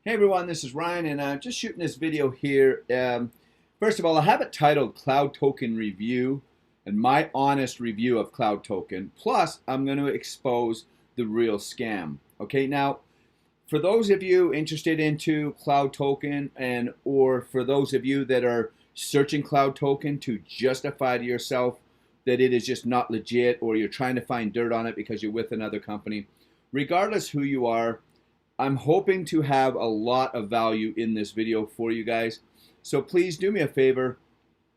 Hey everyone, this is Ryan, and I'm just shooting this video here. First of all, I have it titled Cloud Token Review and my honest review of Cloud Token. Plus, I'm going to expose the real scam. Okay, now, for those of you interested into Cloud Token, or for those of you that are searching Cloud Token to justify to yourself that it is just not legit, or you're trying to find dirt on it because you're with another company, regardless who you are, I'm hoping to have a lot of value in this video for you guys. So please do me a favor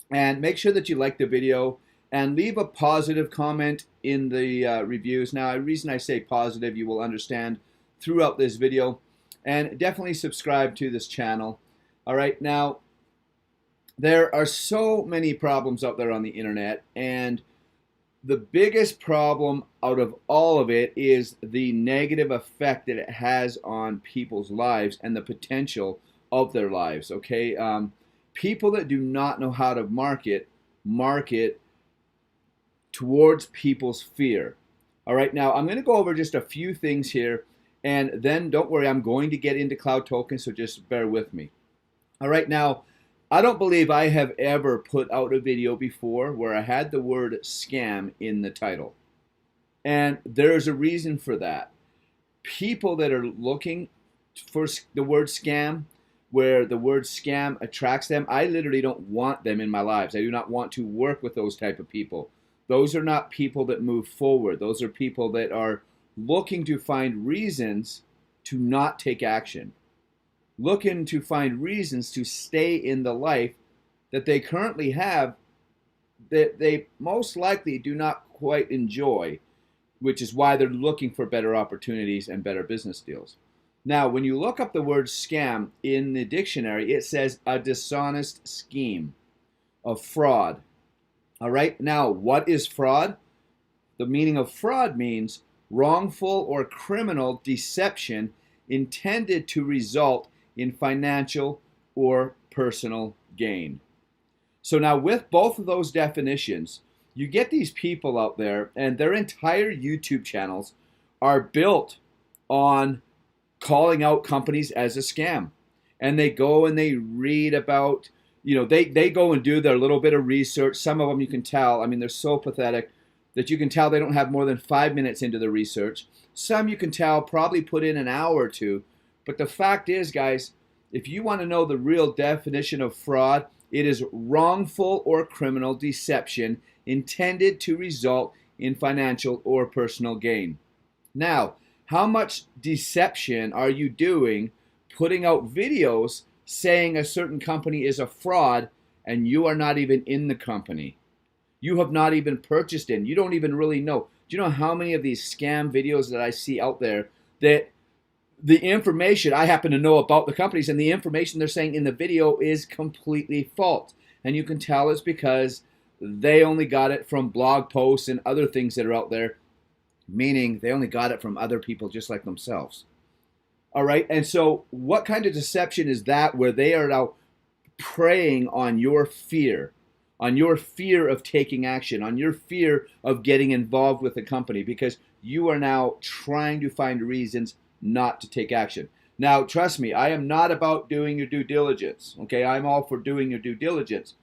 and make sure that you like the video and leave a positive comment in the reviews. Now, the reason I say positive, you will understand throughout this video. And definitely subscribe to this channel. All right, now, there are so many problems out there on the internet, and the biggest problem out of all of it is the negative effect that it has on people's lives and the potential of their lives. Okay, people that do not know how to market towards people's fear. All right, now I'm going to go over just a few things here, and then don't worry, I'm going to get into Cloud Token, so just bear with me. All right, now, I don't believe I have ever put out a video before where I had the word scam in the title. And there's a reason for that. People that are looking for the word scam, where the word scam attracts them, I literally don't want them in my lives. I do not want to work with those type of people. Those are not people that move forward. Those are people that are looking to find reasons to not take action. Looking to find reasons to stay in the life that they currently have that they most likely do not quite enjoy, which is why they're looking for better opportunities and better business deals. Now, when you look up the word scam in the dictionary, it says a dishonest scheme of fraud. All right, now what is fraud? The meaning of fraud means wrongful or criminal deception intended to result in financial or personal gain. So now with both of those definitions, you get these people out there and their entire YouTube channels are built on calling out companies as a scam. And they go and they read about, they go and do their little bit of research. Some of them you can tell, I mean, they're so pathetic that you can tell they don't have more than 5 minutes into the research. Some you can tell probably put in an hour or two. But the fact is, guys, if you want to know the real definition of fraud, it is wrongful or criminal deception intended to result in financial or personal gain. Now, how much deception are you doing putting out videos saying a certain company is a fraud and you are not even in the company? You have not even purchased in. You don't even really know. Do you know how many of these scam videos that I see out there that the information I happen to know about the companies and the information they're saying in the video is completely false? And you can tell it's because they only got it from blog posts and other things that are out there, meaning they only got it from other people just like themselves. All right, and so what kind of deception is that where they are now preying on your fear of taking action, on your fear of getting involved with the company because you are now trying to find reasons not to take action. Now, trust me, I am not about doing your due diligence. Okay, I'm all for doing your due diligence.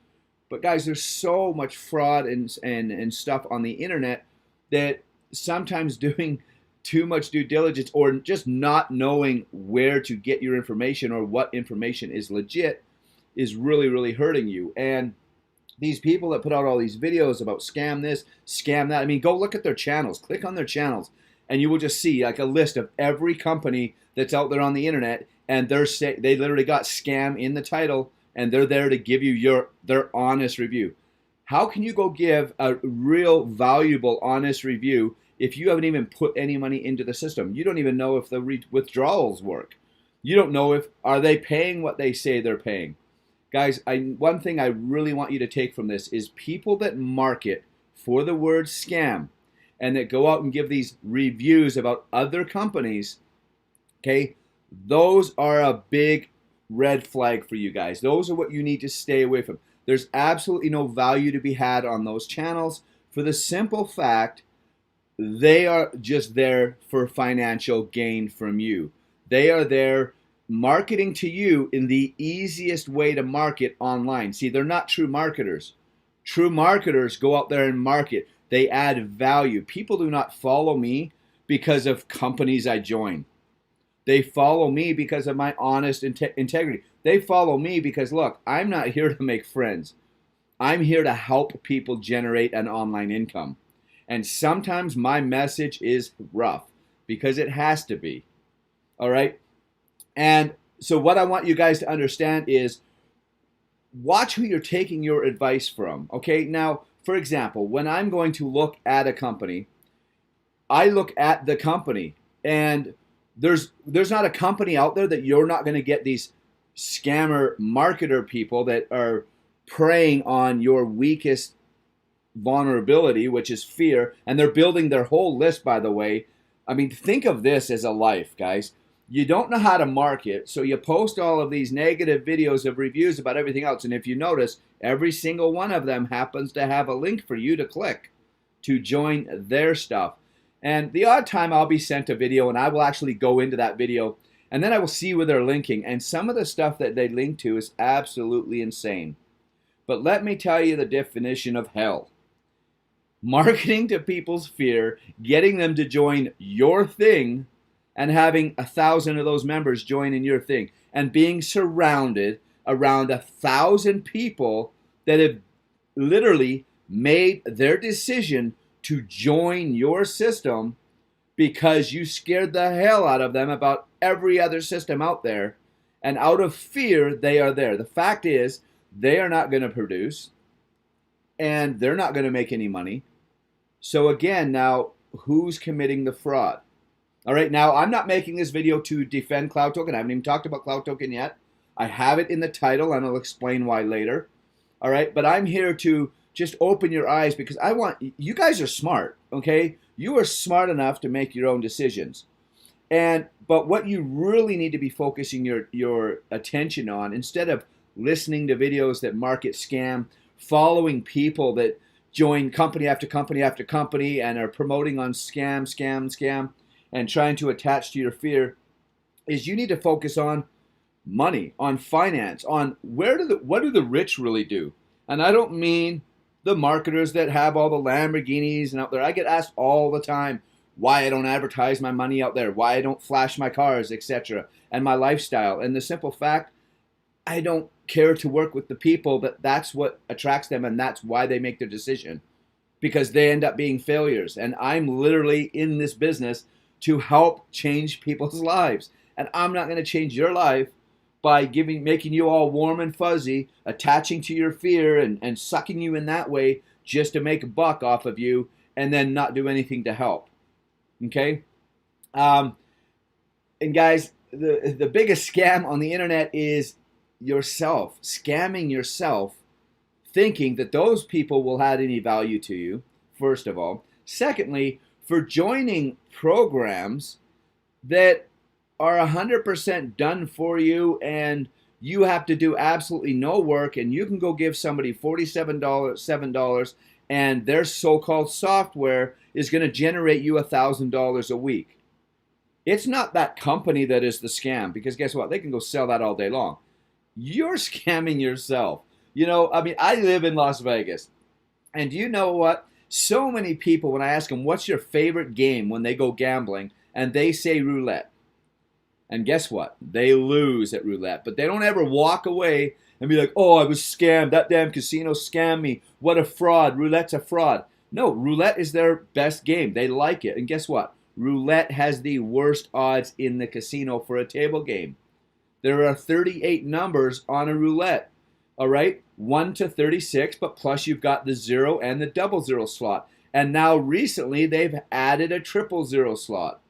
But guys, there's so much fraud and stuff on the internet that sometimes doing too much due diligence or just not knowing where to get your information or what information is legit is really, really hurting you. And these people that put out all these videos about scam this, scam that, I mean, go look at their channels, click on their channels, and you will just see like a list of every company that's out there on the internet, and they literally got scam in the title, and they're there to give you their honest review. How can you go give a real valuable honest review if you haven't even put any money into the system? You don't even know if the withdrawals work. You don't know are they paying what they say they're paying. Guys, one thing I really want you to take from this is people that market for the word scam and that go out and give these reviews about other companies, okay, those are a big red flag for you guys. Those are what you need to stay away from. There's absolutely no value to be had on those channels for the simple fact they are just there for financial gain from you. They are there marketing to you in the easiest way to market online. See, they're not true marketers. True marketers go out there and market. They add value. People do not follow me because of companies I join. They follow me because of my honest integrity. They follow me because, look, I'm not here to make friends. I'm here to help people generate an online income. And sometimes my message is rough because it has to be. All right? And so what I want you guys to understand is watch who you're taking your advice from. Okay? Now, for example, when I'm going to look at a company, I look at the company, and there's not a company out there that you're not going to get these scammer marketer people that are preying on your weakest vulnerability, which is fear, and they're building their whole list, by the way. I mean, think of this as a life, guys. You don't know how to market, so you post all of these negative videos of reviews about everything else, and if you notice, every single one of them happens to have a link for you to click to join their stuff. And the odd time I'll be sent a video and I will actually go into that video and then I will see where they're linking. And some of the stuff that they link to is absolutely insane. But let me tell you the definition of hell. Marketing to people's fear, getting them to join your thing, and having 1,000 of those members join in your thing, and being surrounded around 1,000 people that have literally made their decision to join your system because you scared the hell out of them about every other system out there. And out of fear, they are there. The fact is, they are not going to produce and they're not going to make any money. So again, now, who's committing the fraud? All right, now, I'm not making this video to defend Cloud Token. I haven't even talked about Cloud Token yet. I have it in the title, and I'll explain why later. All right, but I'm here to just open your eyes because I want, you guys are smart, okay? You are smart enough to make your own decisions. But what you really need to be focusing your attention on, instead of listening to videos that market scam, following people that join company after company after company and are promoting on scam, and trying to attach to your fear, is you need to focus on money, on finance, on what do the rich really do? And I don't mean the marketers that have all the Lamborghinis and out there. I get asked all the time why I don't advertise my money out there, why I don't flash my cars, etc., and my lifestyle. And the simple fact, I don't care to work with the people that's what attracts them, and that's why they make their decision, because they end up being failures. And I'm literally in this business to help change people's lives. And I'm not going to change your life by making you all warm and fuzzy, attaching to your fear and sucking you in that way just to make a buck off of you and then not do anything to help. Okay? And guys, the biggest scam on the internet is yourself, scamming yourself, thinking that those people will add any value to you, first of all. Secondly, for joining programs that are 100% done for you and you have to do absolutely no work, and you can go give somebody $47 and their so-called software is going to generate you $1,000 a week. It's not that company that is the scam, because guess what? They can go sell that all day long. You're scamming yourself. You know, I mean, I live in Las Vegas, and you know what? So many people, when I ask them, what's your favorite game when they go gambling, and they say roulette. And guess what? They lose at roulette. But they don't ever walk away and be like, oh, I was scammed. That damn casino scammed me. What a fraud. Roulette's a fraud. No, roulette is their best game. They like it. And guess what? Roulette has the worst odds in the casino for a table game. There are 38 numbers on a roulette. All right? 1 to 36, but plus you've got the 0 and the 00 slot. And now recently they've added a 000 slot.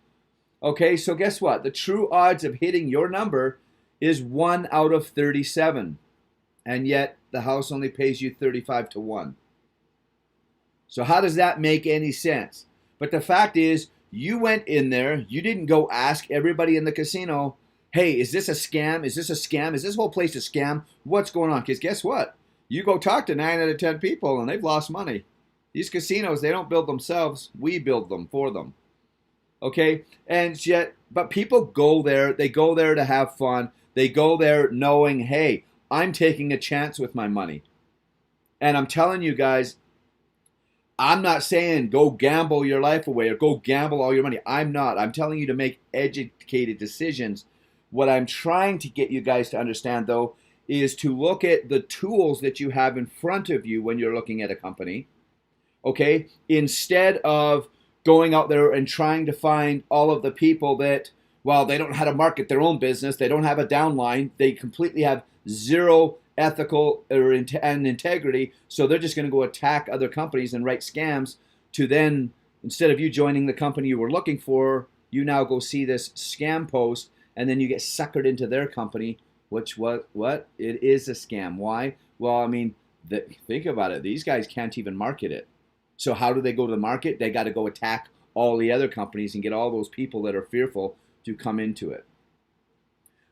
Okay, so guess what? The true odds of hitting your number is 1 out of 37. And yet the house only pays you 35 to 1. So how does that make any sense? But the fact is, you went in there, you didn't go ask everybody in the casino, hey, is this a scam? Is this a scam? Is this whole place a scam? What's going on? Because guess what? You go talk to 9 out of 10 people and they've lost money. These casinos, they don't build themselves. We build them for them. Okay, and yet, but people go there. They go there to have fun. They go there knowing, hey, I'm taking a chance with my money. And I'm telling you guys, I'm not saying go gamble your life away or go gamble all your money. I'm not. I'm telling you to make educated decisions. What I'm trying to get you guys to understand, though, is to look at the tools that you have in front of you when you're looking at a company, okay? Instead of going out there and trying to find all of the people that, well, they don't know how to market their own business. They don't have a downline. They completely have zero ethical or and integrity. So they're just going to go attack other companies and write scams to then, instead of you joining the company you were looking for, you now go see this scam post and then you get suckered into their company, which what? It is a scam. Why? Well, I mean, think about it. These guys can't even market it. So how do they go to the market? They got to go attack all the other companies and get all those people that are fearful to come into it.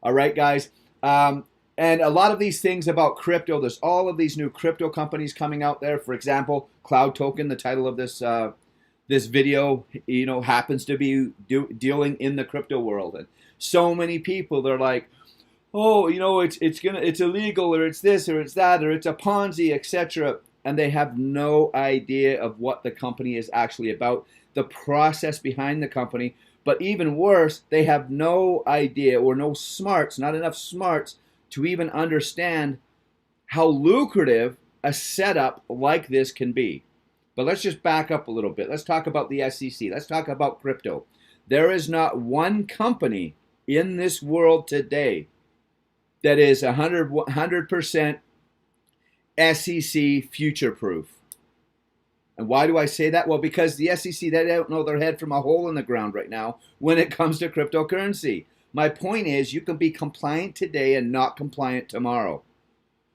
All right, guys. And a lot of these things about crypto, there's all of these new crypto companies coming out there. For example, Cloud Token, the title of this video, happens to be dealing in the crypto world. And so many people, they're like, oh, it's illegal, or it's this, or it's that, or it's a Ponzi, etc. And they have no idea of what the company is actually about, the process behind the company. But even worse, they have no idea or no smarts, not enough smarts to even understand how lucrative a setup like this can be. But let's just back up a little bit. Let's talk about the SEC. Let's talk about crypto. There is not one company in this world today that is 100% SEC future-proof. And why do I say that? Well, because the SEC, they don't know their head from a hole in the ground right now when it comes to cryptocurrency. My point is, you can be compliant today and not compliant tomorrow.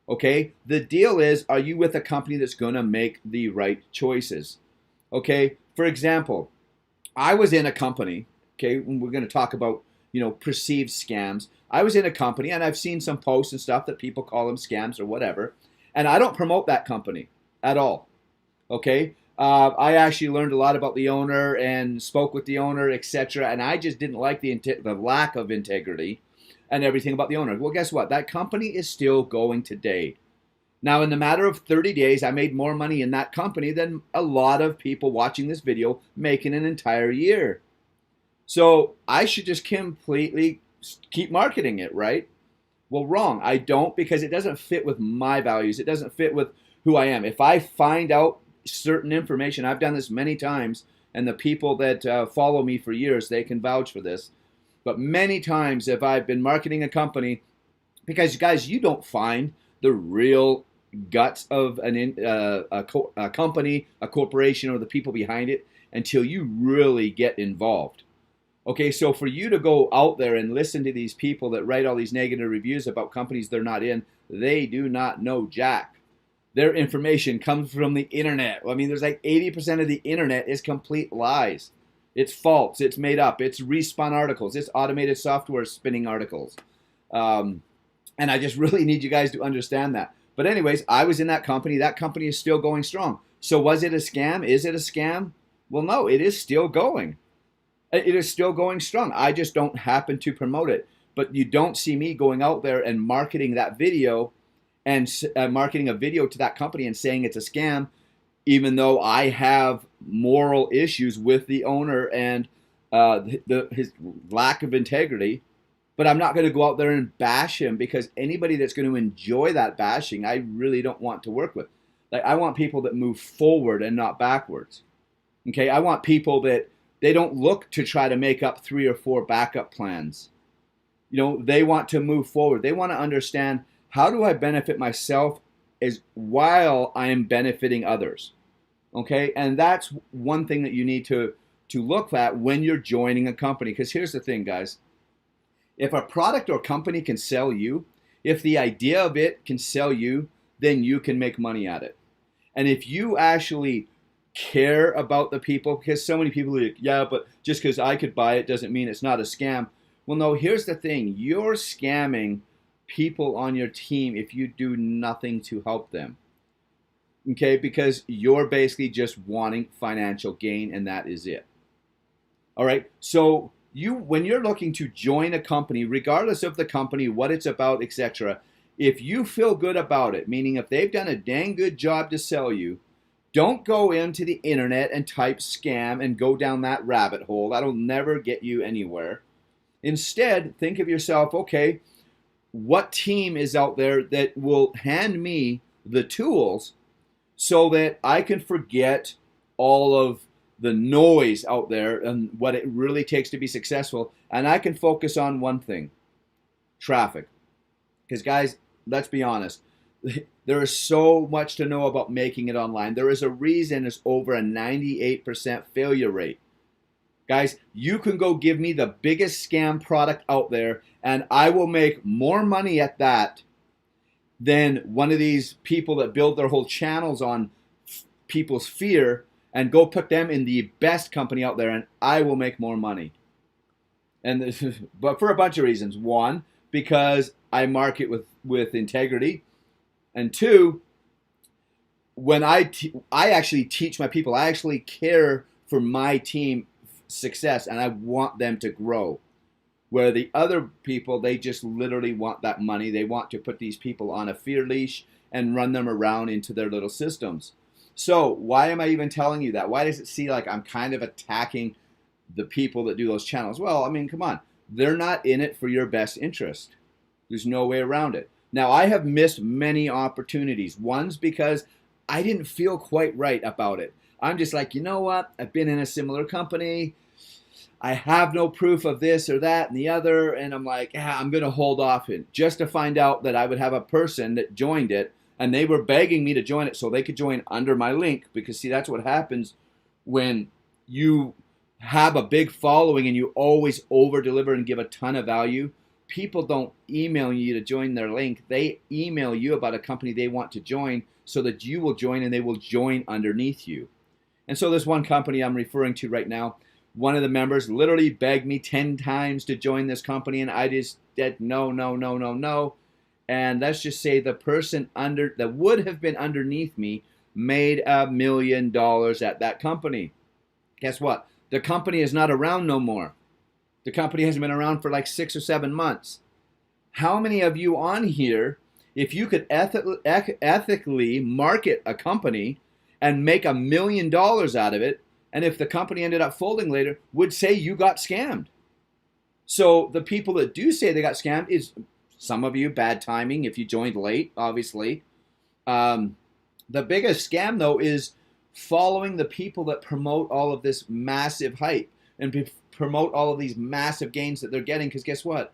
Okay? The deal is, are you with a company that's going to make the right choices? Okay? For example, I was in a company, okay, we're going to talk about, perceived scams. I was in a company, and I've seen some posts and stuff that people call them scams or whatever, and I don't promote that company at all. Okay, I actually learned a lot about the owner and spoke with the owner, etc. And I just didn't like the lack of integrity and everything about the owner. Well, guess what? That company is still going today. Now, in the matter of 30 days, I made more money in that company than a lot of people watching this video make in an entire year. So I should just completely keep marketing it, right? Well, wrong. I don't, because it doesn't fit with my values. It doesn't fit with who I am. If I find out certain information, I've done this many times, and the people that follow me for years, they can vouch for this. But many times, if I've been marketing a company, because guys, you don't find the real guts of a company, a corporation, or the people behind it until you really get involved. Okay, so for you to go out there and listen to these people that write all these negative reviews about companies they're not in, they do not know jack. Their information comes from the internet. I mean, there's like 80% of the internet is complete lies. It's false. It's made up. It's respun articles. It's automated software spinning articles. And I just really need you guys to understand that. But anyways, I was in that company. That company is still going strong. So was it a scam? Is it a scam? Well, no, it is still going. It is still going strong. I just don't happen to promote it. But you don't see me going out there and marketing that video and marketing a video to that company and saying it's a scam, even though I have moral issues with the owner and his lack of integrity. But I'm not going to go out there and bash him, because anybody that's going to enjoy that bashing, I really don't want to work with. Like, I want people that move forward and not backwards. Okay, I want people that they don't look to try to make up 3 or 4 backup plans. They want to move forward. They want to understand, how do I benefit myself as while I am benefiting others? Okay, and that's one thing that you need to look at when you're joining a company. Because here's the thing, guys. If a product or company can sell you, if the idea of it can sell you, then you can make money at it. And if you actually care about the people, because so many people are like, yeah, but just because I could buy it doesn't mean it's not a scam. Well, no, here's the thing. You're scamming people on your team if you do nothing to help them. Okay, because you're basically just wanting financial gain, and that is it. All right. So when you're looking to join a company, regardless of the company, what it's about, etc., if you feel good about it, meaning if they've done a dang good job to sell you, don't go into the internet and type scam and go down that rabbit hole. That'll never get you anywhere. Instead, think of yourself, okay, what team is out there that will hand me the tools so that I can forget all of the noise out there and what it really takes to be successful, and I can focus on one thing: traffic. Because guys, let's be honest, there is so much to know about making it online. There is a reason it's over a 98% failure rate. Guys, you can go give me the biggest scam product out there, and I will make more money at that than one of these people that build their whole channels on people's fear, and go put them in the best company out there, and I will make more money. And but for a bunch of reasons. One, because I market with integrity, and two, when I actually teach my people, I actually care for my team success, and I want them to grow. Where the other people, they just literally want that money. They want to put these people on a fear leash and run them around into their little systems. So why am I even telling you that? Why does it seem like I'm kind of attacking the people that do those channels? Well, I mean, come on. They're not in it for your best interest. There's no way around it. Now, I have missed many opportunities. One's because I didn't feel quite right about it. I'm just like, you know what? I've been in a similar company. I have no proof of this or that and the other. And I'm like, I'm going to hold off it, just to find out that I would have a person that joined it, and they were begging me to join it so they could join under my link. Because see, that's what happens when you have a big following and you always over deliver and give a ton of value. People don't email you to join their link. They email you about a company they want to join so that you will join, and they will join underneath you. And so there's one company I'm referring to right now. One of the members literally begged me 10 times to join this company, and I just said no, no, no, no, no. And let's just say the person that would have been underneath me made $1 million at that company. Guess what? The company is not around no more. The company hasn't been around for like 6 or 7 months. How many of you on here, if you could ethically market a company and make $1 million out of it, and if the company ended up folding later, would say you got scammed? So the people that do say they got scammed is some of you, bad timing if you joined late, obviously. The biggest scam, though, is following the people that promote all of this massive hype and promote all of these massive gains that they're getting. Because guess what?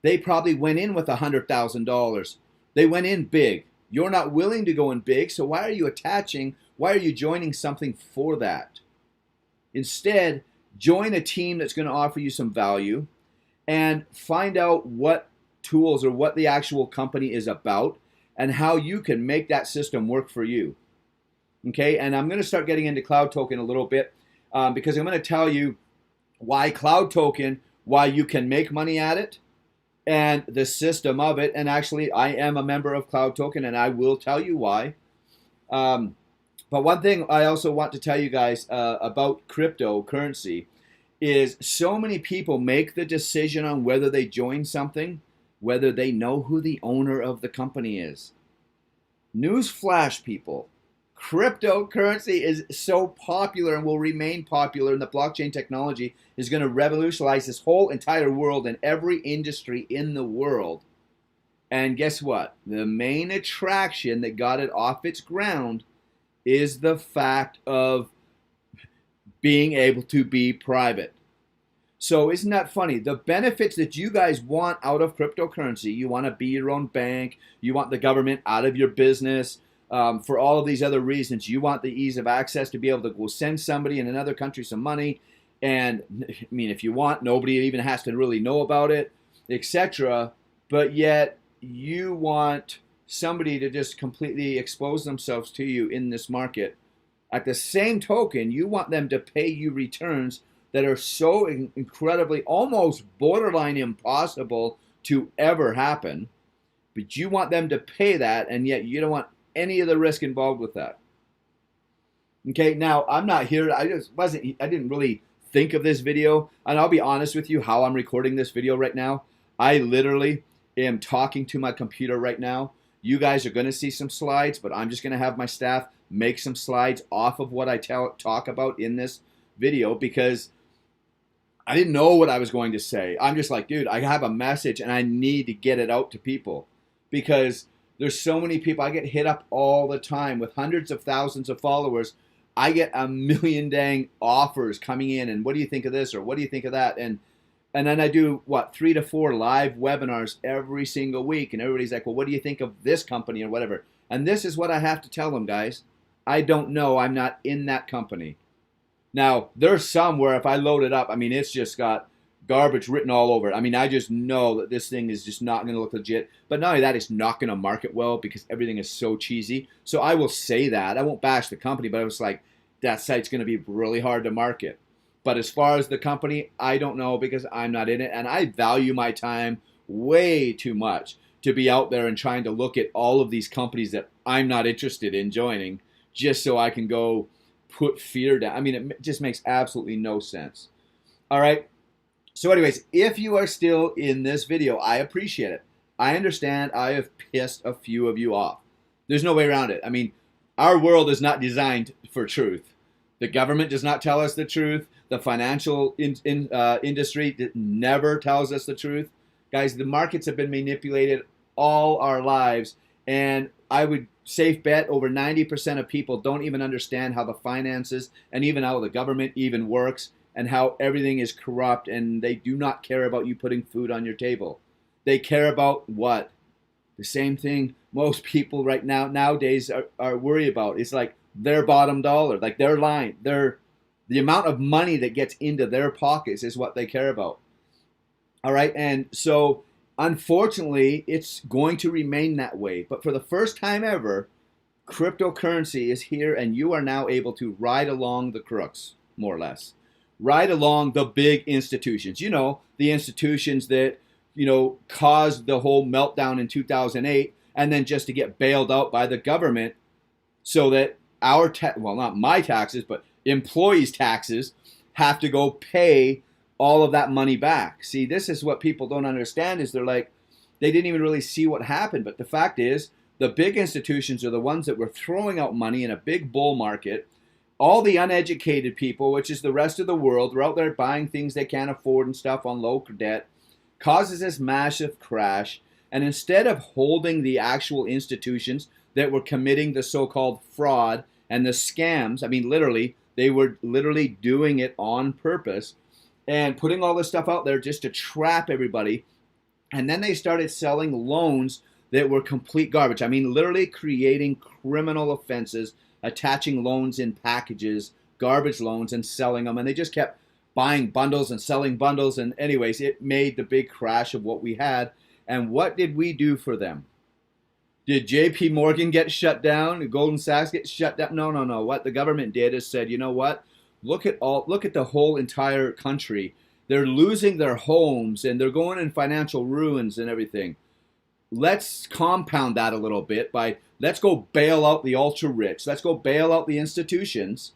They probably went in with $100,000. They went in big. You're not willing to go in big, so why are you attaching? Why are you joining something for that? Instead, join a team that's going to offer you some value, and find out what tools or what the actual company is about and how you can make that system work for you. Okay, and I'm going to start getting into Cloud Token a little bit because I'm going to tell you why Cloud Token, why you can make money at it, and the system of it. And actually, I am a member of Cloud Token, and I will tell you why. But one thing I also want to tell you guys about cryptocurrency is so many people make the decision on whether they join something, whether they know who the owner of the company is. Newsflash, people. Cryptocurrency is so popular and will remain popular, and the blockchain technology is going to revolutionize this whole entire world and every industry in the world. And guess what? The main attraction that got it off its ground is the fact of being able to be private. So isn't that funny? The benefits that you guys want out of cryptocurrency, you want to be your own bank, you want the government out of your business, for all of these other reasons. You want the ease of access to be able to go send somebody in another country some money, and I mean, if you want, nobody even has to really know about it, etc. But yet you want somebody to just completely expose themselves to you in this market. At the same token, you want them to pay you returns that are so incredibly, almost borderline impossible to ever happen. But you want them to pay that, and yet you don't want any of the risk involved with that. Okay, now I'm not here, I didn't really think of this video, and I'll be honest with you how I'm recording this video right now. I literally am talking to my computer right now. You guys are going to see some slides, but I'm just going to have my staff make some slides off of what I talk about in this video, because I didn't know what I was going to say. I'm just like, dude, I have a message and I need to get it out to people, because there's so many people. I get hit up all the time with hundreds of thousands of followers. I get a million dang offers coming in, and what do you think of this, or what do you think of that? And then I do, 3 to 4 live webinars every single week, and everybody's like, well, what do you think of this company or whatever? And this is what I have to tell them, guys. I don't know. I'm not in that company. Now, there's some where if I load it up, I mean, it's just got garbage written all over it. I mean, I just know that this thing is just not going to look legit. But not only that, it's not going to market well because everything is so cheesy. So I will say that. I won't bash the company, but I was like, that site's going to be really hard to market. But as far as the company, I don't know, because I'm not in it. And I value my time way too much to be out there and trying to look at all of these companies that I'm not interested in joining just so I can go put fear down. I mean, it just makes absolutely no sense. All right. So anyways, if you are still in this video, I appreciate it. I understand I have pissed a few of you off. There's no way around it. I mean, our world is not designed for truth. The government does not tell us the truth. The financial industry never tells us the truth. Guys, the markets have been manipulated all our lives, and I would safe bet over 90% of people don't even understand how the finances and even how the government even works, and how everything is corrupt, and they do not care about you putting food on your table. They care about what? The same thing most people right now nowadays are worried about. It's like their bottom dollar, like their line, the amount of money that gets into their pockets is what they care about. All right, and so unfortunately, it's going to remain that way. But for the first time ever, cryptocurrency is here, and you are now able to ride along the crooks, more or less. Ride along the big institutions. You know, the institutions that, caused the whole meltdown in 2008, and then just to get bailed out by the government so that our, well, not my taxes, but employees' taxes have to go pay all of that money back. See, this is what people don't understand, is they're like, they didn't even really see what happened. But the fact is, the big institutions are the ones that were throwing out money in a big bull market. All the uneducated people, which is the rest of the world, are out there buying things they can't afford and stuff on low debt, causes this massive crash. And instead of holding the actual institutions that were committing the so-called fraud and the scams, I mean, literally, they were literally doing it on purpose and putting all this stuff out there just to trap everybody. And then they started selling loans that were complete garbage. I mean, literally creating criminal offenses, attaching loans in packages, garbage loans, and selling them. And they just kept buying bundles and selling bundles. And anyways, it made the big crash of what we had. And what did we do for them? Did JP Morgan get shut down? Did Goldman Sachs get shut down? No. What the government did is said, you know what? Look at the whole entire country. They're losing their homes and they're going in financial ruins and everything. Let's compound that a little bit by, let's go bail out the ultra rich. Let's go bail out the institutions.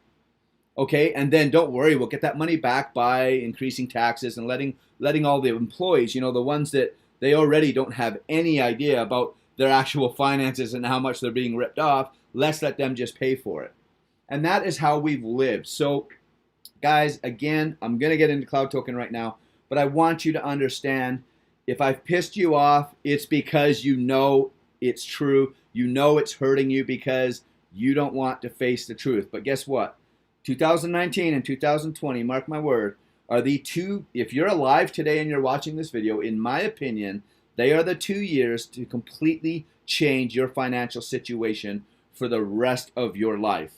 Okay, and then don't worry, we'll get that money back by increasing taxes and letting all the employees, the ones that they already don't have any idea about their actual finances and how much they're being ripped off, let's let them just pay for it. And that is how we've lived. So, guys, again, I'm going to get into Cloud Token right now, but I want you to understand, if I've pissed you off, it's because you know it's true. You know it's hurting you because you don't want to face the truth. But guess what? 2019 and 2020, mark my word, are the two, if you're alive today and you're watching this video, in my opinion, they are the 2 years to completely change your financial situation for the rest of your life.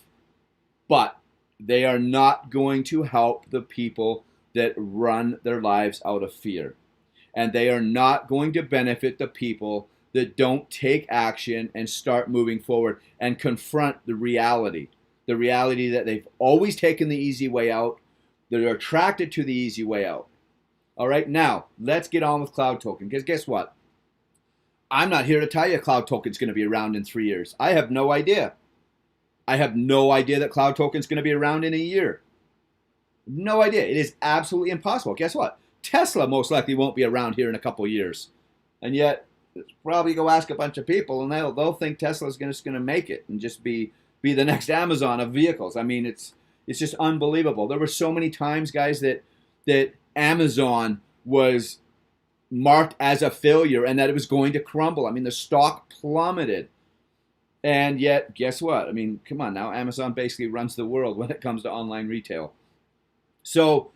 But they are not going to help the people that run their lives out of fear. And they are not going to benefit the people that don't take action and start moving forward and confront the reality that they've always taken the easy way out. They're attracted to the easy way out. All right, now let's get on with Cloud Token, because guess what? I'm not here to tell you Cloud Token's going to be around in 3 years. I have no idea. I have no idea that Cloud Token's going to be around in a year. No idea. It is absolutely impossible. Guess what? Tesla most likely won't be around here in a couple of years. And yet, probably go ask a bunch of people, and they'll think Tesla's just going to make it and just be the next Amazon of vehicles. I mean, it's just unbelievable. There were so many times, guys, that Amazon was marked as a failure and that it was going to crumble. I mean, the stock plummeted. And yet, guess what? I mean, come on now, Amazon basically runs the world when it comes to online retail. So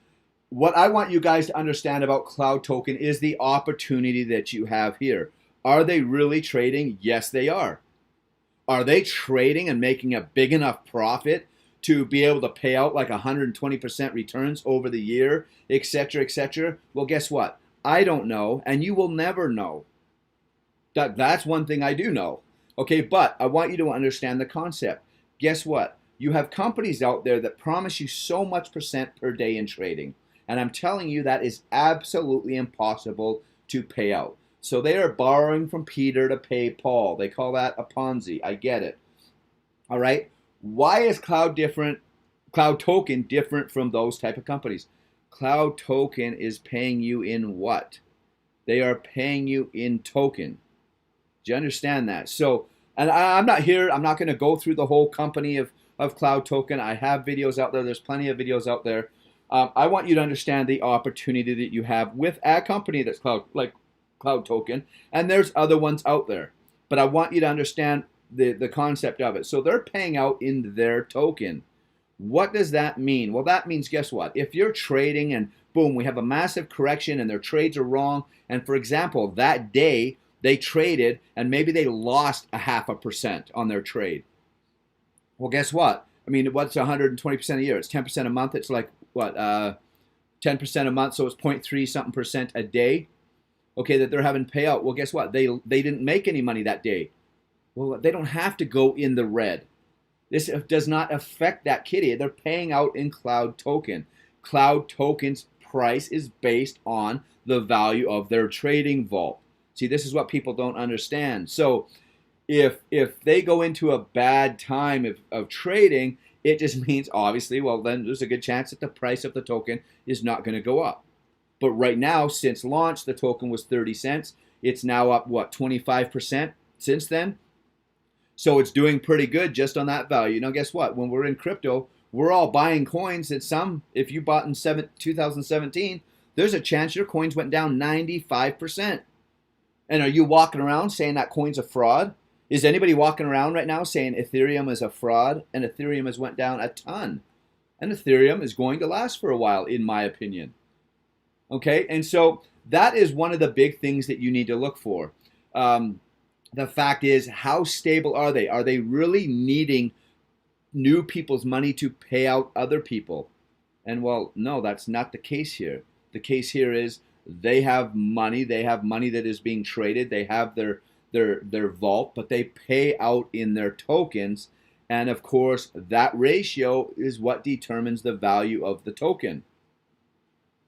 what I want you guys to understand about Cloud Token is the opportunity that you have here. Are they really trading? Yes, they are. Are they trading and making a big enough profit to be able to pay out like 120% returns over the year, et cetera, et cetera? Well, guess what? I don't know, and you will never know. That's one thing I do know. Okay, but I want you to understand the concept. Guess what? You have companies out there that promise you so much percent per day in trading. And I'm telling you that is absolutely impossible to pay out. So they are borrowing from Peter to pay Paul. They call that a Ponzi. I get it. All right. Why is Cloud Token different from those type of companies? Cloud Token is paying you in what? They are paying you in token. Do you understand that? So, and I'm not going to go through the whole company of Cloud Token. I have videos out there. There's plenty of videos out there. I want you to understand the opportunity that you have with a company that's like Cloud Token, and there's other ones out there. But I want you to understand the concept of it. So they're paying out in their token. What does that mean? Well, that means, guess what? If you're trading and boom, we have a massive correction and their trades are wrong, and for example, that day they traded and maybe they lost 0.5% on their trade. Well, guess what? I mean, what's 120% a year? It's 10% a month. It's like, what, 10% a month, so it's 0.3 something percent a day, okay, that they're having payout. Well, guess what? They didn't make any money that day. Well, they don't have to go in the red. This does not affect that kitty. They're paying out in Cloud Token. Cloud Token's price is based on the value of their trading vault. See, this is what people don't understand. So if they go into a bad time of trading, it just means, obviously, well, then there's a good chance that the price of the token is not going to go up. But right now, since launch, the token was 30 cents. It's now up, what, 25% since then? So it's doing pretty good just on that value. Now, guess what? When we're in crypto, we're all buying coins that if you bought in 2017, there's a chance your coins went down 95%. And are you walking around saying that coin's a fraud? Is anybody walking around right now saying Ethereum is a fraud? And Ethereum has went down a ton. And Ethereum is going to last for a while, in my opinion. Okay, and so that is one of the big things that you need to look for. The fact is, how stable are they? Are they really needing new people's money to pay out other people? And well, no, that's not the case here. The case here is they have money. They have money that is being traded. They have their vault, but they pay out in their tokens. And of course, that ratio is what determines the value of the token.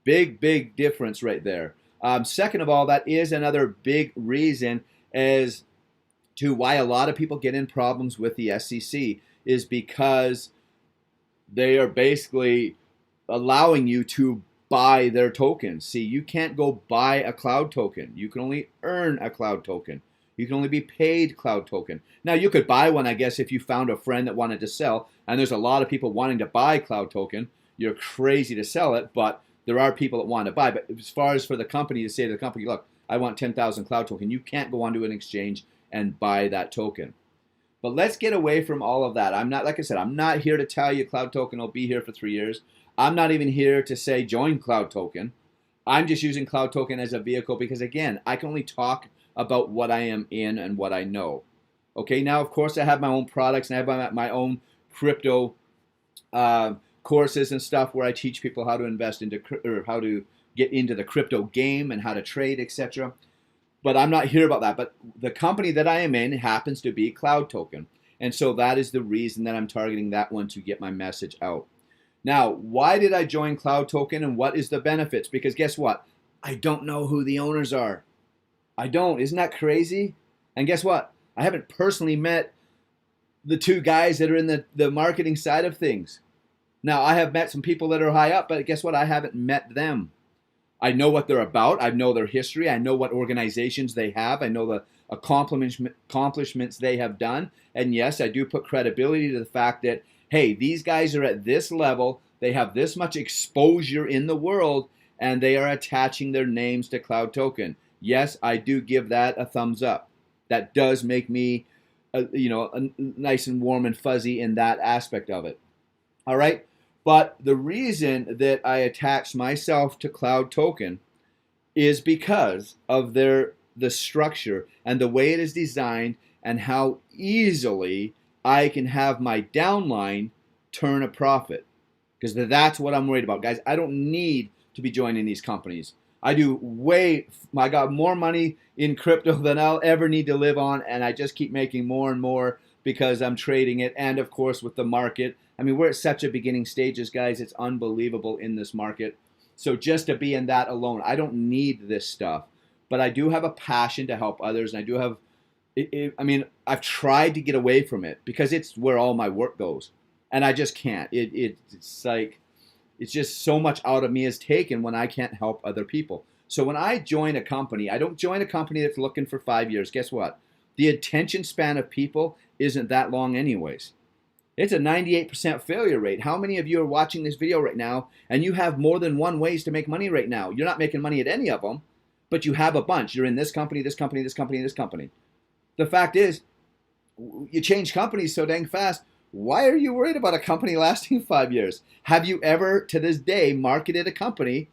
Big difference right there. Second of all, that is another big reason as to why a lot of people get in problems with the SEC, is because they are basically allowing you to buy their tokens. See, you can't go buy a Cloud Token. You can only earn a Cloud Token. You can only be paid Cloud Token. Now, you could buy one, I guess, if you found a friend that wanted to sell, and there's a lot of people wanting to buy Cloud Token. You're crazy to sell it, but there are people that want to buy. But as far as for the company to say to the company, look, I want 10,000 Cloud Token, you can't go onto an exchange and buy that token. But let's get away from all of that. I'm not, like I said, I'm not here to tell you Cloud Token will be here for 3 years. I'm not even here to say join Cloud Token. I'm just using Cloud Token as a vehicle because, again, I can only talk about what I am in and what I know. Okay, now, of course, I have my own products and I have my own crypto courses and stuff where I teach people how to invest into, or how to get into the crypto game and how to trade, etc. But I'm not here about that. But the company that I am in happens to be Cloud Token. And so that is the reason that I'm targeting that one to get my message out. Now, why did I join Cloud Token and what is the benefits? Because guess what? I don't know who the owners are. I don't. Isn't that crazy? And guess what? I haven't personally met the two guys that are in the marketing side of things. Now, I have met some people that are high up, but guess what? I haven't met them. I know what they're about. I know their history. I know what organizations they have. I know the accomplishments they have done. And yes, I do put credibility to the fact that, hey, these guys are at this level. They have this much exposure in the world, and they are attaching their names to Cloud Token. Yes, I do give that a thumbs up. That does make me, nice and warm and fuzzy in that aspect of it. All right. But the reason that I attach myself to Cloud Token is because of the structure and the way it is designed and how easily I can have my downline turn a profit. Because that's what I'm worried about. Guys, I don't need to be joining these companies. I got more money in crypto than I'll ever need to live on, and I just keep making more and more because I'm trading it, and of course with the market. I mean, we're at such a beginning stages, guys. It's unbelievable in this market. So just to be in that alone, I don't need this stuff. But I do have a passion to help others, and I do have, I've tried to get away from it because it's where all my work goes. And I just can't. It's like, it's just so much out of me is taken when I can't help other people. So when I join a company, I don't join a company that's looking for 5 years. Guess what? The attention span of people isn't that long anyways. It's a 98% failure rate. How many of you are watching this video right now and you have more than one ways to make money right now? You're not making money at any of them, but you have a bunch. You're in this company, this company, this company, this company. The fact is, you change companies so dang fast. Why are you worried about a company lasting 5 years? Have you ever, to this day, marketed a company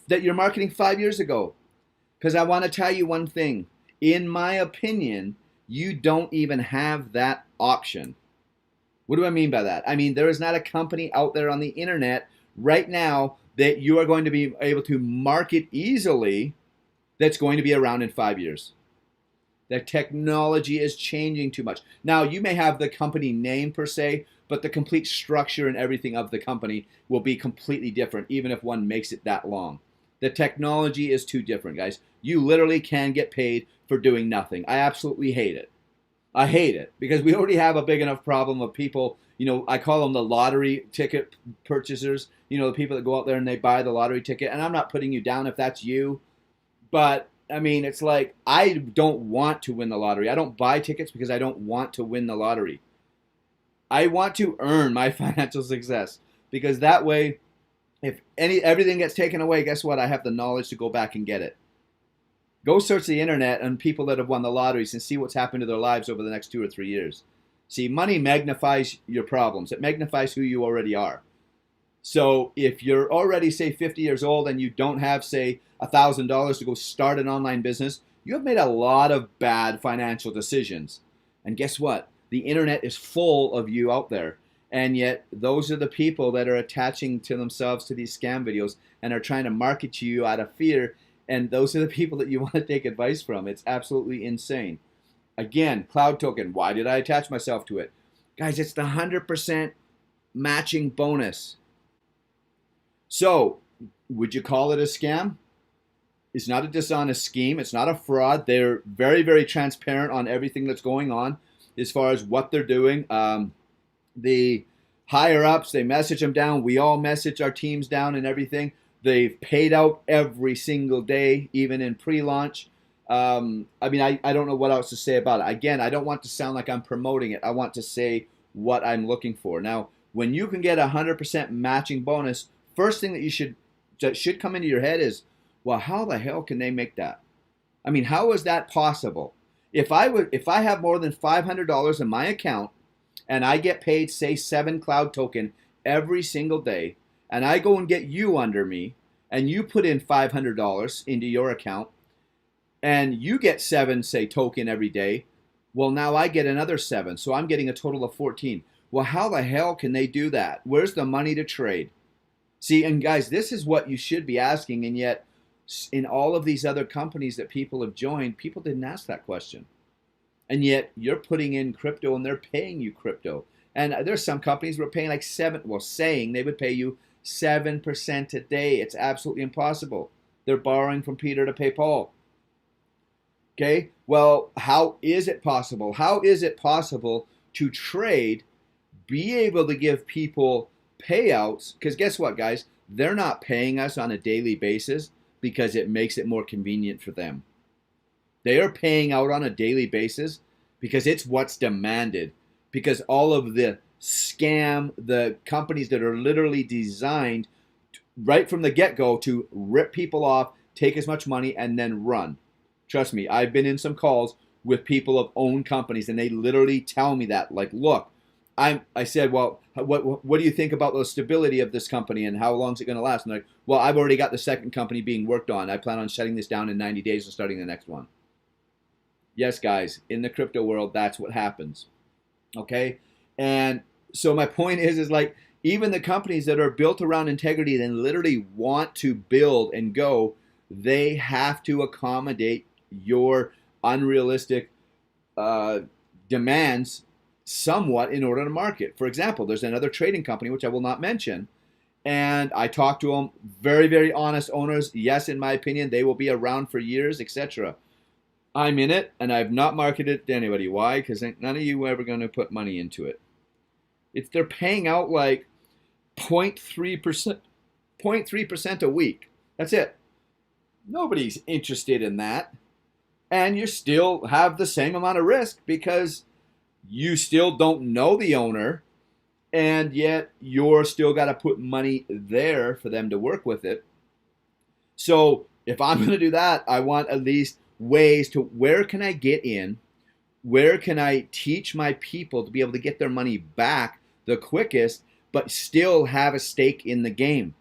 that you're marketing 5 years ago? Because I want to tell you one thing. In my opinion, you don't even have that option. What do I mean by that? I mean, there is not a company out there on the internet right now that you are going to be able to market easily that's going to be around in 5 years. The technology is changing too much. Now, you may have the company name per se, but the complete structure and everything of the company will be completely different, even if one makes it that long. The technology is too different, guys. You literally can get paid for doing nothing. I absolutely hate it. I hate it because we already have a big enough problem of people, I call them the lottery ticket purchasers, the people that go out there and they buy the lottery ticket. And I'm not putting you down if that's you, but I mean, it's like, I don't want to win the lottery. I don't buy tickets because I don't want to win the lottery. I want to earn my financial success because that way, if everything gets taken away, guess what? I have the knowledge to go back and get it. Go search the internet on people that have won the lotteries and see what's happened to their lives over the next 2 or 3 years. See, money magnifies your problems. It magnifies who you already are. So if you're already, say, 50 years old and you don't have, say, $1,000 to go start an online business, you have made a lot of bad financial decisions. And guess what? The internet is full of you out there. And yet those are the people that are attaching to themselves to these scam videos and are trying to market to you out of fear. And those are the people that you want to take advice from. It's absolutely insane. Again, Cloud Token. Why did I attach myself to it? Guys, it's the 100% matching bonus. So, would you call it a scam? It's not a dishonest scheme. It's not a fraud. They're very, very transparent on everything that's going on as far as what they're doing. The higher ups, they message them down. We all message our teams down and everything. They've paid out every single day, even in pre-launch. I don't know what else to say about it. Again, I don't want to sound like I'm promoting it. I want to say what I'm looking for. Now, when you can get a 100% matching bonus, first thing that should come into your head is, well, how the hell can they make that? I mean, how is that possible? If I have more than $500 in my account and I get paid, say, 7 Cloud Token every single day, and I go and get you under me, and you put in $500 into your account, and you get 7, say, token every day, well, now I get another 7, so I'm getting a total of 14. Well, how the hell can they do that? Where's the money to trade? See, and guys, this is what you should be asking, and yet in all of these other companies that people have joined, people didn't ask that question. And yet you're putting in crypto and they're paying you crypto. And there's some companies who are paying like saying they would pay you 7% a day. It's absolutely impossible. They're borrowing from Peter to pay Paul. Okay, well, how is it possible? How is it possible to trade, be able to give people payouts, because guess what, guys? They're not paying us on a daily basis because it makes it more convenient for them. They are paying out on a daily basis because it's what's demanded. Because all of the the companies that are literally designed right from the get-go to rip people off, take as much money, and then run. Trust me, I've been in some calls with people of own companies, and they literally tell me that, like, look, I said, well, what do you think about the stability of this company and how long is it going to last? And they're like, well, I've already got the second company being worked on. I plan on shutting this down in 90 days and starting the next one. Yes, guys, in the crypto world, that's what happens. Okay? And so my point is like, even the companies that are built around integrity and literally want to build and go, they have to accommodate your unrealistic demands somewhat in order to market. For example, there's another trading company, which I will not mention, and I talked to them, very, very honest owners. Yes, in my opinion, they will be around for years, etc. I'm in it, and I've not marketed it to anybody. Why? Because none of you are ever going to put money into it. They're paying out like 0.3% a week. That's it. Nobody's interested in that. And you still have the same amount of risk because you still don't know the owner, and yet you're still got to put money there for them to work with it. So if I'm going to do that, I want at least ways to, where can I get in? Where can I teach my people to be able to get their money back the quickest, but still have a stake in the game?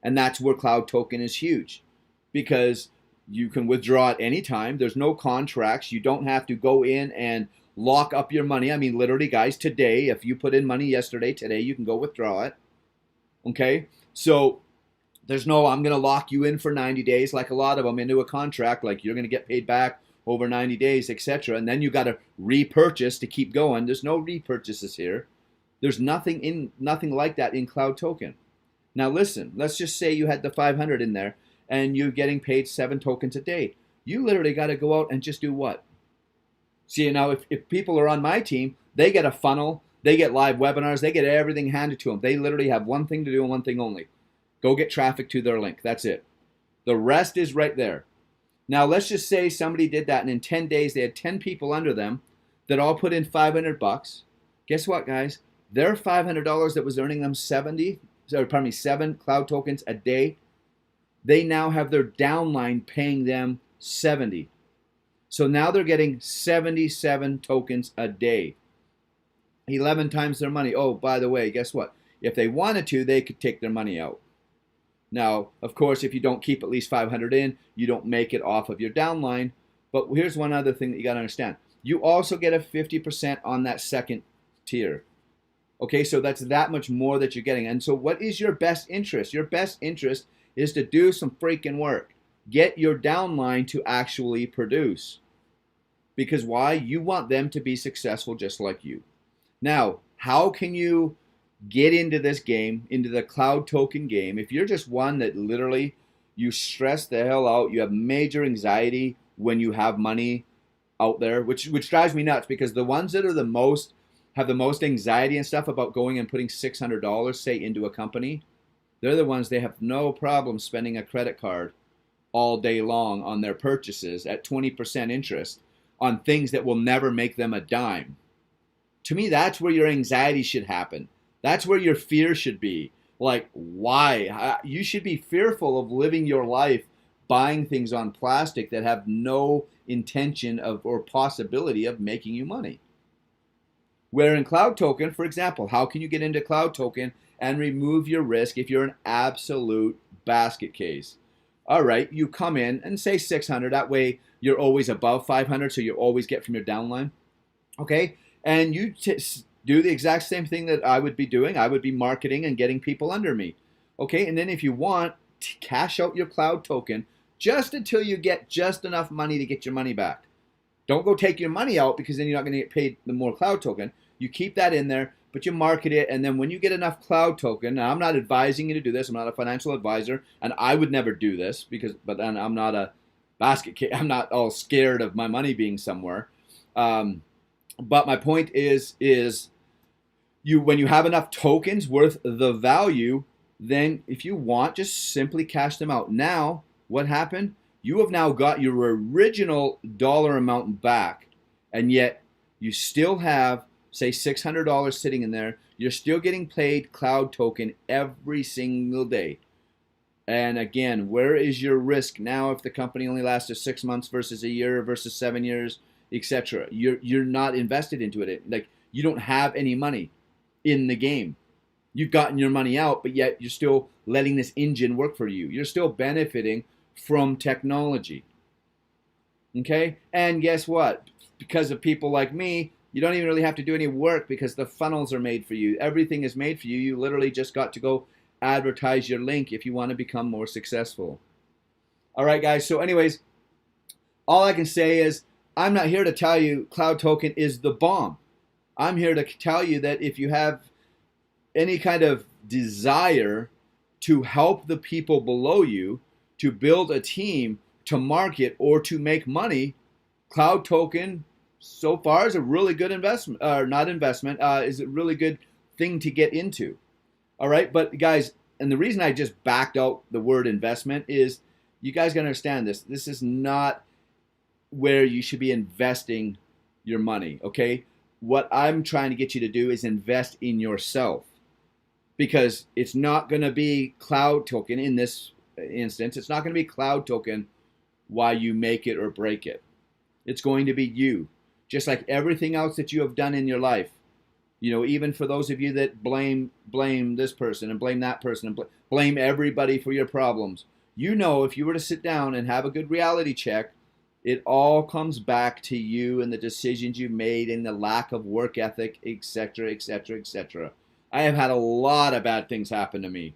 And that's where Cloud Token is huge, because you can withdraw at any time. There's no contracts. You don't have to go in and lock up your money. I mean, literally, guys, today, if you put in money yesterday, today you can go withdraw it. Okay? So there's no, I'm going to lock you in for 90 days like a lot of them into a contract, like you're going to get paid back over 90 days, etc. And then you got to repurchase to keep going. There's no repurchases here. There's nothing like that in Cloud Token. Now listen, let's just say you had the 500 in there and you're getting paid 7 tokens a day. You literally got to go out and just do what? See, now if people are on my team, they get a funnel, they get live webinars, they get everything handed to them. They literally have one thing to do and one thing only. Go get traffic to their link. That's it. The rest is right there. Now let's just say somebody did that and in 10 days they had 10 people under them that all put in $500. Guess what, guys? Their $500 that was earning them 7 Cloud Tokens a day, they now have their downline paying them 70. So now they're getting 77 tokens a day. 11 times their money. Oh, by the way, guess what? If they wanted to, they could take their money out. Now, of course, if you don't keep at least 500 in, you don't make it off of your downline. But here's one other thing that you got to understand. You also get a 50% on that second tier. Okay, so that's that much more that you're getting. And so what is your best interest? Your best interest is to do some freaking work. Get your downline to actually produce. Because why? You want them to be successful just like you. Now, how can you get into this game, into the Cloud Token game? If you're just one that literally you stress the hell out, you have major anxiety when you have money out there, which drives me nuts, because the ones that are have the most anxiety and stuff about going and putting $600, say, into a company, they're the ones they have no problem spending a credit card all day long on their purchases at 20% interest on things that will never make them a dime. To me, that's where your anxiety should happen. That's where your fear should be. Like, why? You should be fearful of living your life buying things on plastic that have no intention of or possibility of making you money. Where in Cloud Token, for example, how can you get into Cloud Token and remove your risk if you're an absolute basket case? All right, you come in and say 600. That way you're always above 500, so you always get from your downline. Okay, and you do the exact same thing that I would be doing. I would be marketing and getting people under me. Okay, and then if you want to cash out your Cloud Token just until you get just enough money to get your money back. Don't go take your money out, because then you're not going to get paid the more Cloud Token. You keep that in there, but you market it, and then when you get enough Cloud Token, now I'm not advising you to do this. I'm not a financial advisor, and I would never do this, but then I'm not a basket case. I'm not all scared of my money being somewhere. But my point is When you have enough tokens worth the value, then if you want, just simply cash them out. Now, what happened? You have now got your original dollar amount back, and yet you still have, say, $600 sitting in there. You're still getting paid cloud token every single day. And again, where is your risk now if the company only lasted 6 months versus a year versus 7 years, etc.? You're not invested into it. Like, you don't have any money in the game. You've gotten your money out, but yet you're still letting this engine work for you. You're still benefiting from technology. Okay? And guess what? Because of people like me, you don't even really have to do any work because the funnels are made for you. Everything is made for you. You literally just got to go advertise your link if you want to become more successful. All right, guys. So anyways, all I can say is I'm not here to tell you Cloud Token is the bomb. I'm here to tell you that if you have any kind of desire to help the people below you, to build a team, to market, or to make money, Cloud Token so far is a really good investment, or not investment, is a really good thing to get into. All right, but guys, and the reason I just backed out the word investment is you guys gotta understand this. This is not where you should be investing your money, okay? What I'm trying to get you to do is invest in yourself, because it's not going to be Cloud Token in this instance. It's not going to be Cloud Token while you make it or break it. It's going to be you, just like everything else that you have done in your life. You know, even for those of you that blame this person and blame that person and blame everybody for your problems. You know, if you were to sit down and have a good reality check, it all comes back to you and the decisions you made and the lack of work ethic, etc., etc., etc. I have had a lot of bad things happen to me.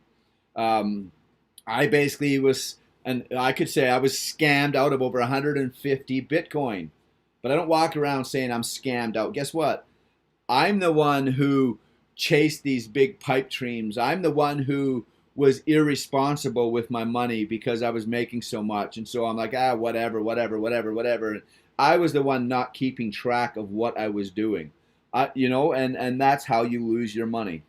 I basically was, and I could say I was scammed out of over 150 Bitcoin. But I don't walk around saying I'm scammed out. Guess what? I'm the one who chased these big pipe dreams. I'm the one who was irresponsible with my money because I was making so much. And so I'm like, whatever. I was the one not keeping track of what I was doing. And that's how you lose your money.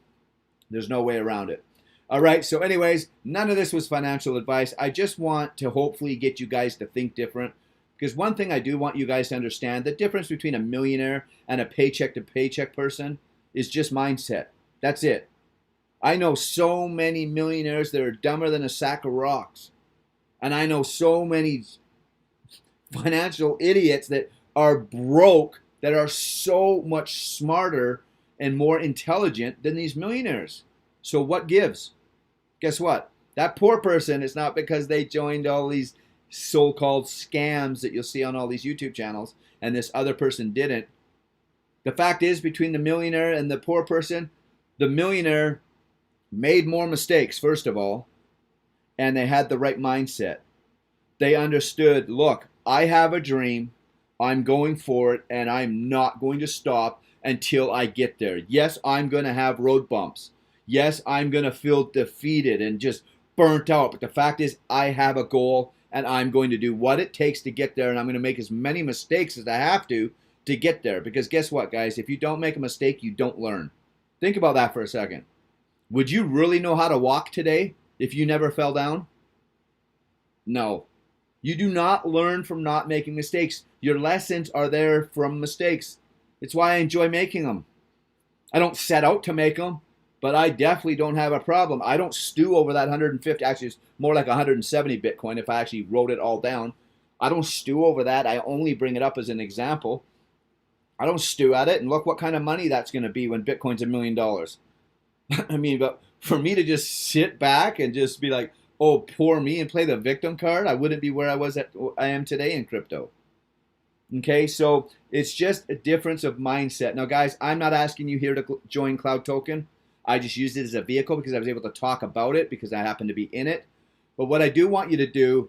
There's no way around it. All right, so anyways, none of this was financial advice. I just want to hopefully get you guys to think different. Because one thing I do want you guys to understand, the difference between a millionaire and a paycheck-to-paycheck person is just mindset. That's it. I know so many millionaires that are dumber than a sack of rocks. And I know so many financial idiots that are broke that are so much smarter and more intelligent than these millionaires. So what gives? Guess what? That poor person, is not because they joined all these so-called scams that you'll see on all these YouTube channels and this other person didn't. The fact is, between the millionaire and the poor person, the millionaire made more mistakes, first of all, and they had the right mindset. They understood, look, I have a dream, I'm going for it, and I'm not going to stop until I get there. Yes, I'm going to have road bumps. Yes, I'm going to feel defeated and just burnt out. But the fact is, I have a goal, and I'm going to do what it takes to get there, and I'm going to make as many mistakes as I have to get there. Because guess what, guys? If you don't make a mistake, you don't learn. Think about that for a second. Would you really know how to walk today if you never fell down? No. You do not learn from not making mistakes. Your lessons are there from mistakes. It's why I enjoy making them. I don't set out to make them, but I definitely don't have a problem. I don't stew over that 150. Actually, it's more like 170 Bitcoin if I actually wrote it all down. I don't stew over that. I only bring it up as an example. I don't stew at it, and look what kind of money that's going to be when Bitcoin's $1 million. I mean, but for me to just sit back and just be like, oh, poor me, and play the victim card, I wouldn't be where I am today in crypto. Okay, so it's just a difference of mindset. Now, guys, I'm not asking you here to join Cloud Token. I just used it as a vehicle because I was able to talk about it because I happen to be in it. But what I do want you to do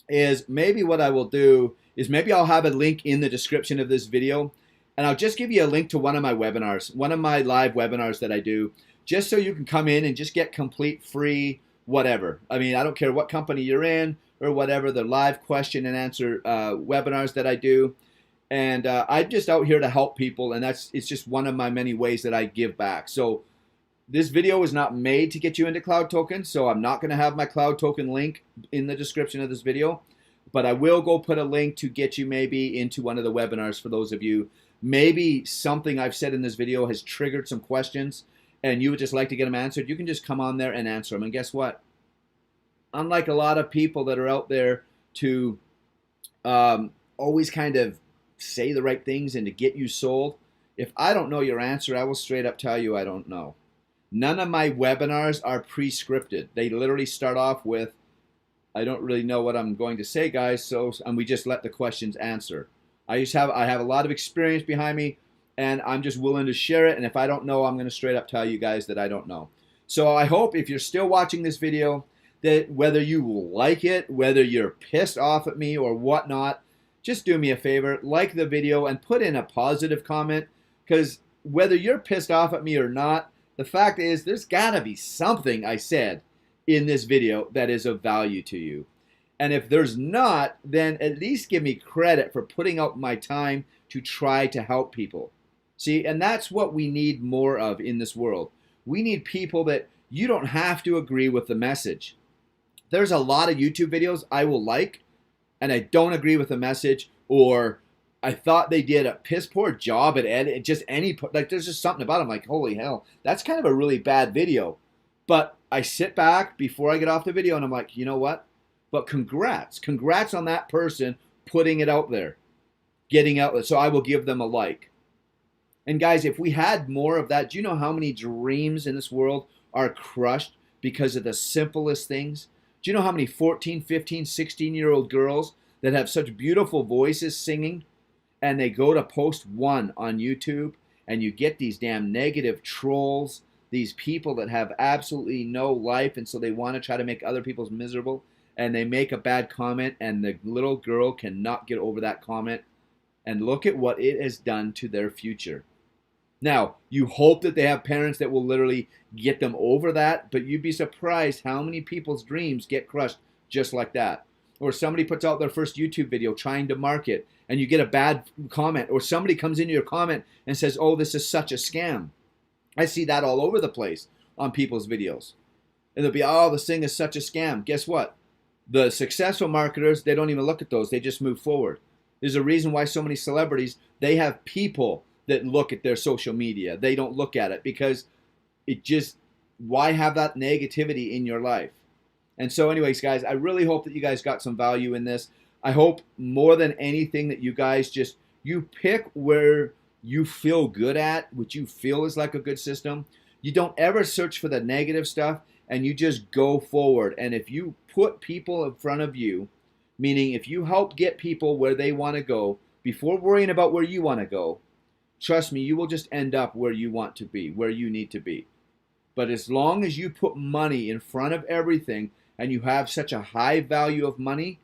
is maybe what I will do is maybe I'll have a link in the description of this video, and I'll just give you a link to one of my webinars, one of my live webinars that I do, just so you can come in and just get complete free whatever. I mean, I don't care what company you're in or whatever, the live question and answer webinars that I do. And I'm just out here to help people, and it's just one of my many ways that I give back. So this video is not made to get you into cloud tokens, so I'm not going to have my cloud token link in the description of this video, but I will go put a link to get you maybe into one of the webinars for those of you. Maybe something I've said in this video has triggered some questions and you would just like to get them answered. You can just come on there and answer them. And guess what? Unlike a lot of people that are out there to always kind of say the right things and to get you sold, if I don't know your answer, I will straight up tell you I don't know. None of my webinars are pre-scripted. They literally start off with, I don't really know what I'm going to say, guys, and we just let the questions answer. I have a lot of experience behind me, and I'm just willing to share it, and if I don't know, I'm going to straight up tell you guys that I don't know. So I hope if you're still watching this video, that whether you like it, whether you're pissed off at me or whatnot, just do me a favor, like the video and put in a positive comment, because whether you're pissed off at me or not, the fact is there's got to be something I said in this video that is of value to you. And if there's not, then at least give me credit for putting out my time to try to help people. See, and that's what we need more of in this world. We need people that you don't have to agree with the message. There's a lot of YouTube videos I will like, and I don't agree with the message, or I thought they did a piss poor job at edit. Just like there's just something about them like, holy hell, that's kind of a really bad video. But I sit back before I get off the video and I'm like, you know what? But congrats on that person putting it out there, getting out there. So I will give them a like. And guys, if we had more of that, do you know how many dreams in this world are crushed because of the simplest things? Do you know how many 14, 15, 16-year-old girls that have such beautiful voices singing, and they go to post one on YouTube, and you get these damn negative trolls, these people that have absolutely no life, and so they want to try to make other people miserable, and they make a bad comment, and the little girl cannot get over that comment, and look at what it has done to their future. Now, you hope that they have parents that will literally get them over that, but you'd be surprised how many people's dreams get crushed just like that. Or somebody puts out their first YouTube video trying to market, and you get a bad comment, or somebody comes into your comment and says, oh, this is such a scam. I see that all over the place on people's videos. And they'll be, oh, this thing is such a scam. Guess what? The successful marketers, they don't even look at those. They just move forward. There's a reason why so many celebrities, they have people that look at their social media. They don't look at it because it just, why have that negativity in your life? And so anyways, guys, I really hope that you guys got some value in this. I hope more than anything that you guys you pick where you feel good at, what you feel is like a good system. You don't ever search for the negative stuff, and you just go forward. And if you put people in front of you, meaning if you help get people where they want to go before worrying about where you want to go, trust me, you will just end up where you want to be, where you need to be. But as long as you put money in front of everything and you have such a high value of money,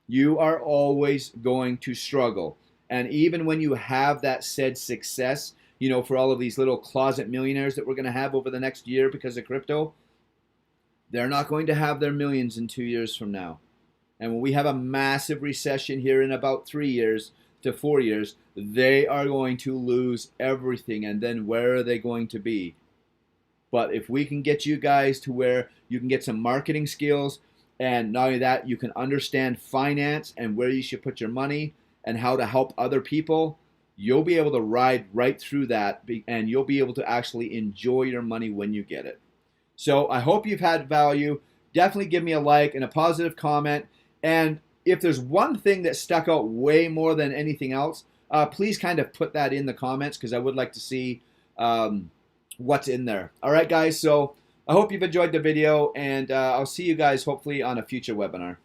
you are always going to struggle. And even when you have that said success, you know, for all of these little closet millionaires that we're going to have over the next year because of crypto, they're not going to have their millions in 2 years from now. And when we have a massive recession here in about 3 years to 4 years, they are going to lose everything. And then where are they going to be? But if we can get you guys to where you can get some marketing skills, and not only that, you can understand finance and where you should put your money and how to help other people, you'll be able to ride right through that, and you'll be able to actually enjoy your money when you get it. So I hope you've had value. Definitely give me a like and a positive comment. And if there's one thing that stuck out way more than anything else, please kind of put that in the comments, because I would like to see what's in there. All right, guys, so I hope you've enjoyed the video, and I'll see you guys hopefully on a future webinar.